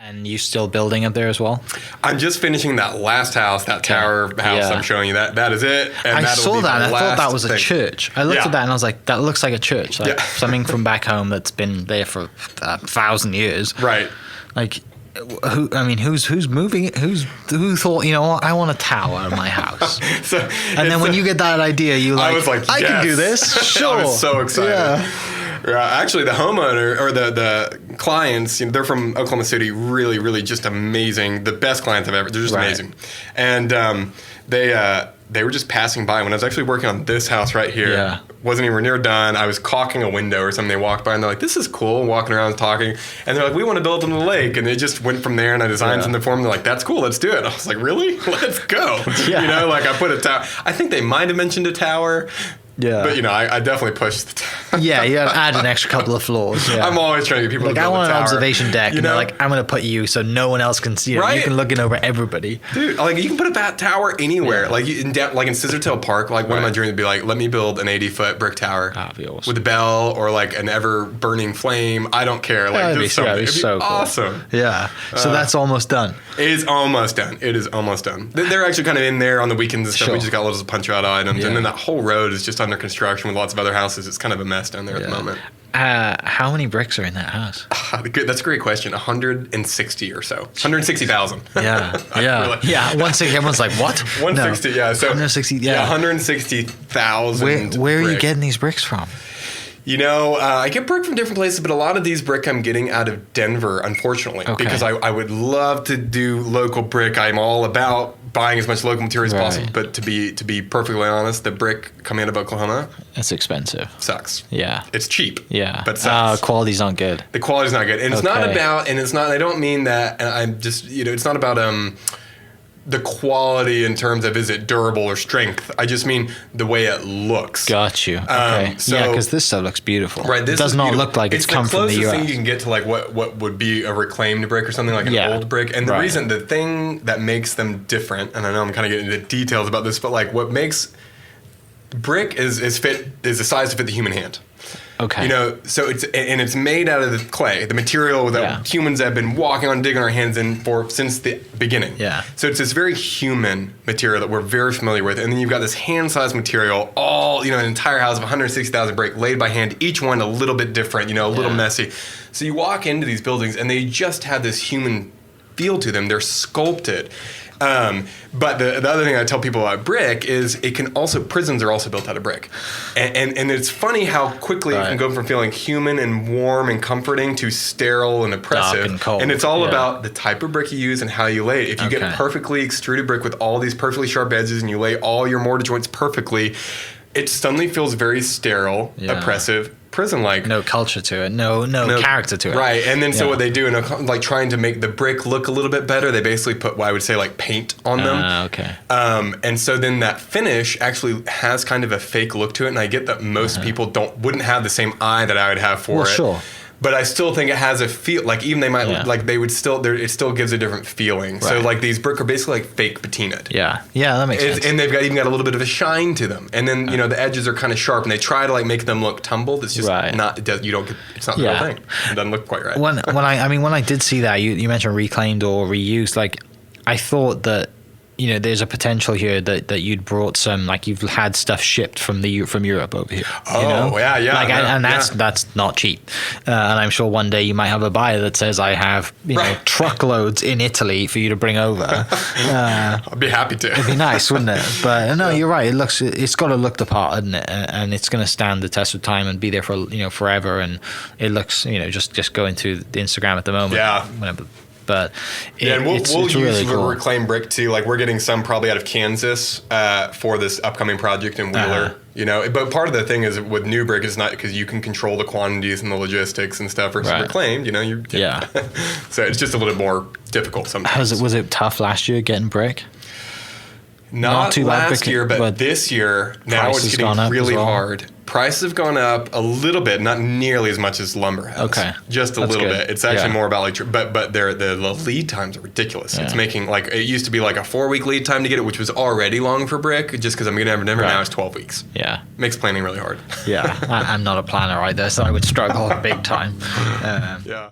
And you still building up there as well? I'm just finishing that last house, that tower house I'm showing you. That is it. And I saw that and I thought that was a thing. church. I looked at that and I was like, that looks like a church. Like something from back home that's been there for 1,000 years. Right. Like, who's moving it? Who thought, you know what, I want a tower in my house? And then when you get that idea, I was like, I can do this. Sure. I was so excited. Yeah. Actually, the homeowner or the clients, they're from Oklahoma City, really, really just amazing. The best clients I've ever. They're just amazing. And they were just passing by when I was actually working on this house right here. Yeah. Wasn't even near done. I was caulking a window or something. They walked by and they're like, "This is cool." Walking around talking, and they're like, "We want to build on the lake." And they just went from there. And I designed something for them. They're like, "That's cool. Let's do it." I was like, "Really? Let's go." I put a tower. I think they might have mentioned a tower. Yeah. But, I definitely pushed the tower. Yeah, you add an extra couple of floors. Yeah. I'm always trying to get people to build a tower. I want an observation deck. And they're like, I'm going to put you so no one else can see it. Right? You can look in over everybody. Dude, you can put a bat tower anywhere. Yeah. Like in Scissortail Park, one of my dreams would be let me build an 80-foot brick tower. That'd be awesome. With a bell or an ever-burning flame. I don't care. It'd be so cool. Awesome. Yeah. So that's almost done. It is almost done. They're actually kind of in there on the weekends and stuff. Sure. We just got little punch-out items. Yeah. And then that whole road is just under construction with lots of other houses. It's kind of a mess down there at the moment. How many bricks are in that house? That's a great question. 160 or so. 160,000. Yeah. 160. Everyone's like, what? 160. No. Yeah. So 160. Yeah. 160,000. Where are you getting these bricks from? I get brick from different places, but a lot of these brick I'm getting out of Denver, unfortunately, because I would love to do local brick. I'm all about buying as much local material as possible, but to be perfectly honest, the brick coming out of Oklahoma, it's expensive. Sucks. Yeah. It's cheap. Yeah. But sucks. Quality's not good. The quality's not good. And it's not about, I don't mean that, and I'm just, it's not about, the quality in terms of is it durable or strength. I just mean the way it looks. Got you. Okay. Because this stuff looks beautiful. Right. This it does not look like it's come from the US. It's the closest thing you can get to what would be a reclaimed brick or something like an old brick. And the thing that makes them different, and I know I'm kind of getting into details about this, but what makes brick is the size to fit the human hand. Okay. So it's made out of the clay, the material that humans have been walking on, digging our hands in for since the beginning. Yeah. So it's this very human material that we're very familiar with. And then you've got this hand-sized material, all, an entire house of 160,000 brick laid by hand, each one a little bit different, a little messy. So you walk into these buildings and they just have this human feel to them. They're sculpted. But the other thing I tell people about brick is prisons are also built out of brick. And it's funny how quickly it can go from feeling human and warm and comforting to sterile and oppressive. Dark and cold. And it's all about the type of brick you use and how you lay it. If you get perfectly extruded brick with all these perfectly sharp edges and you lay all your mortar joints perfectly, it suddenly feels very sterile, oppressive, prison-like. No culture to it. No character to it. Right. And then so what they do, trying to make the brick look a little bit better, they basically put what I would say paint on them. Okay. And so then that finish actually has kind of a fake look to it, and I get that most people wouldn't have the same eye that I would have for it. Sure. But I still think it has a feel, even they might, they would still, it still gives a different feeling. Right. So these brick are basically fake patinaed. Yeah. Yeah, that makes sense. And they've even got a little bit of a shine to them. And then, the edges are kind of sharp and they try to make them look tumbled. It's just not, it's not the real thing. It doesn't look quite right. When I did see that, you mentioned reclaimed or reused, I thought that, there's a potential here that you'd brought some, you've had stuff shipped from Europe over here. And that's not cheap. And I'm sure one day you might have a buyer that says, I have truckloads in Italy for you to bring over. I'd be happy to. It'd be nice, wouldn't it? But no, you're right. It's got to look the part, hasn't it? And it's going to stand the test of time and be there for forever. And it looks, just going through the Instagram at the moment. Yeah. Whenever. But and we'll use really cool. reclaimed brick too. We're getting some probably out of Kansas for this upcoming project in Wheeler. But part of the thing is with new brick is not because you can control the quantities and the logistics and stuff. Versus reclaimed, So it's just a little more difficult sometimes. Was it tough last year getting brick? Not too last year, but this year now it's getting really hard. Prices have gone up a little bit, not nearly as much as lumber has. Okay, just a little bit. It's actually more about but the lead times are ridiculous. Yeah. It's making it used to be a 4-week lead time to get it, which was already long for brick. Just because I'm gonna have Denver now, it's 12 weeks. Yeah, makes planning really hard. Yeah, I'm not a planner either, so I would struggle big time. Yeah.